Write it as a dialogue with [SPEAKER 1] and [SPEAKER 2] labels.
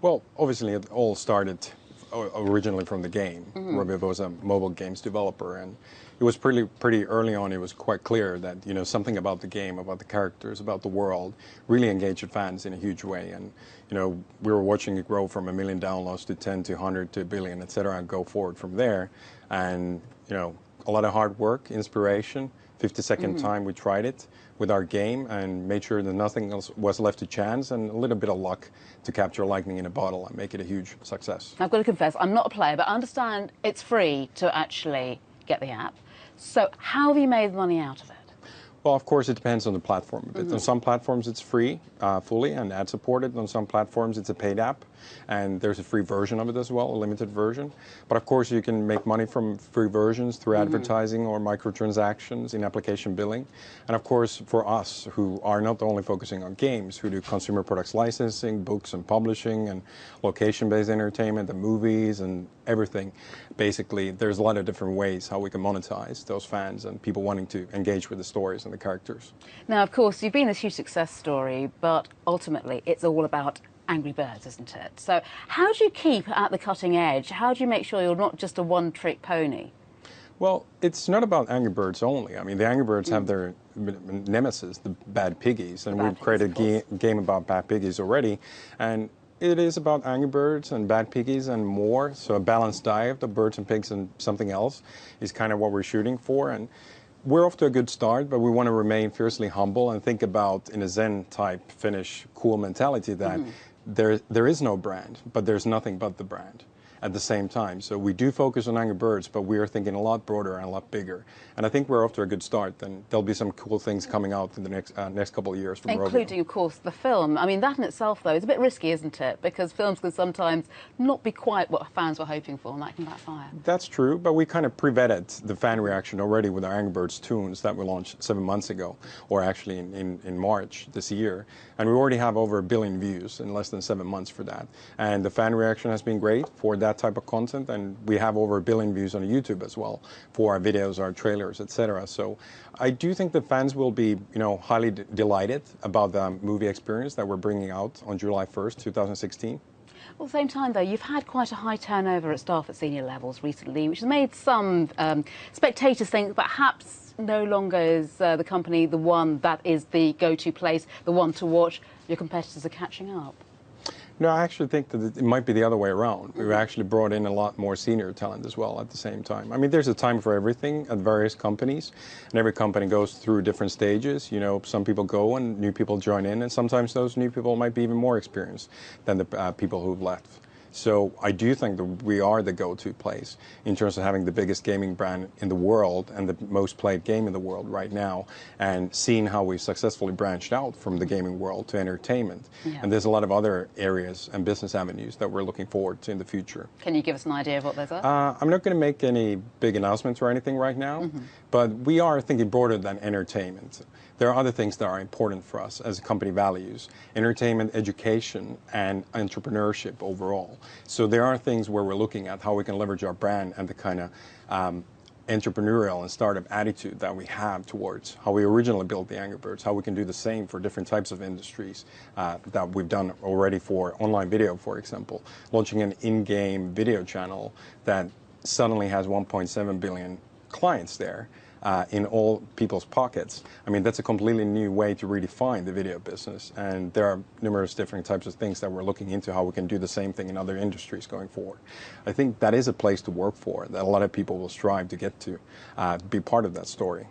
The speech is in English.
[SPEAKER 1] Well, obviously it all started originally from the game. Rovio was a mobile games developer, and it was pretty early on. It was quite clear that something about the game, about the characters, about the world, really engaged fans in a huge way. And we were watching it grow from 1 million downloads to 10 to 100 to 1 billion, etc., and go forward from there. And a lot of hard work, inspiration. 52nd time we tried it with our game and made sure that nothing else was left to chance, and a little bit of luck to capture lightning in a bottle and make it a huge success.
[SPEAKER 2] I've got to confess, I'm not a player, but I understand it's free to actually get the app. So how have you made money out of it?
[SPEAKER 1] Well, of course, it depends on the platform. But on some platforms, it's free, fully, and ad-supported. On some platforms, it's a paid app, and there's a free version of it as well, a limited version. But of course, you can make money from free versions through advertising or microtransactions in application billing. And of course, for us, who are not only focusing on games, who do consumer products licensing, books and publishing, and location-based entertainment, and movies, and everything, basically, there's a lot of different ways how we can monetize those fans and people wanting to engage with the stories and the characters.
[SPEAKER 2] Now, of course, you've been this huge success story, but ultimately it's all about Angry Birds, isn't it? So how do you keep at the cutting edge? How do you make sure you're not just a one-trick pony?
[SPEAKER 1] Well, it's not about Angry Birds only. I mean, the Angry Birds have their nemesis, the Bad Piggies, and we've created a game about Bad Piggies already. And it is about Angry Birds and Bad Piggies and more. So a balanced diet of birds and pigs and something else is kind of what we're shooting for. And we're off to a good start, but we want to remain fiercely humble and think about, in a Zen-type Finnish cool mentality, that there is no brand, but there's nothing but the brand at the same time. So we do focus on Angry Birds, but we are thinking a lot broader and a lot bigger. And I think we're off to a good start, and there'll be some cool things coming out in the next couple of years from Rovio.
[SPEAKER 2] Including, of course, the film. I mean, that in itself, though, is a bit risky, isn't it? Because films can sometimes not be quite what fans were hoping for, and that can backfire.
[SPEAKER 1] That's true, but we kind of pre-vetted the fan reaction already with our Angry Birds tunes that we launched 7 months ago, or actually in March this year. And we already have over 1 billion views in less than 7 months for that. And the fan reaction has been great for that type of content, and we have over 1 billion views on YouTube as well for our videos, our trailers, etc. So I do think the fans will be, highly delighted about the movie experience that we're bringing out on July 1st, 2016.
[SPEAKER 2] Well, at the same time, though, you've had quite a high turnover at staff at senior levels recently, which has made some spectators think perhaps no longer is the company the one that is the go-to place, the one to watch. Your competitors are catching up.
[SPEAKER 1] No, I actually think that it might be the other way around. We've actually brought in a lot more senior talent as well at the same time. I mean, there's a time for everything at various companies, and every company goes through different stages. Some people go and new people join in, and sometimes those new people might be even more experienced than the people who've left. So I do think that we are the go-to place in terms of having the biggest gaming brand in the world and the most played game in the world right now, and seeing how we've successfully branched out from the gaming world to entertainment. Yeah. And there's a lot of other areas and business avenues that we're looking forward to in the future.
[SPEAKER 2] Can you give us an idea of what those are?
[SPEAKER 1] I'm not going to make any big announcements or anything right now, but we are thinking broader than entertainment. There are other things that are important for us as company values: entertainment, education, and entrepreneurship overall. So there are things where we're looking at how we can leverage our brand and the kind of entrepreneurial and startup attitude that we have towards how we originally built the Angry Birds, how we can do the same for different types of industries that we've done already for online video, for example. Launching an in-game video channel that suddenly has 1.7 billion clients there. In all people's pockets. I mean, that's a completely new way to redefine the video business, and there are numerous different types of things that we're looking into how we can do the same thing in other industries going forward. I think that is a place to work for, that a lot of people will strive to get to, be part of that story.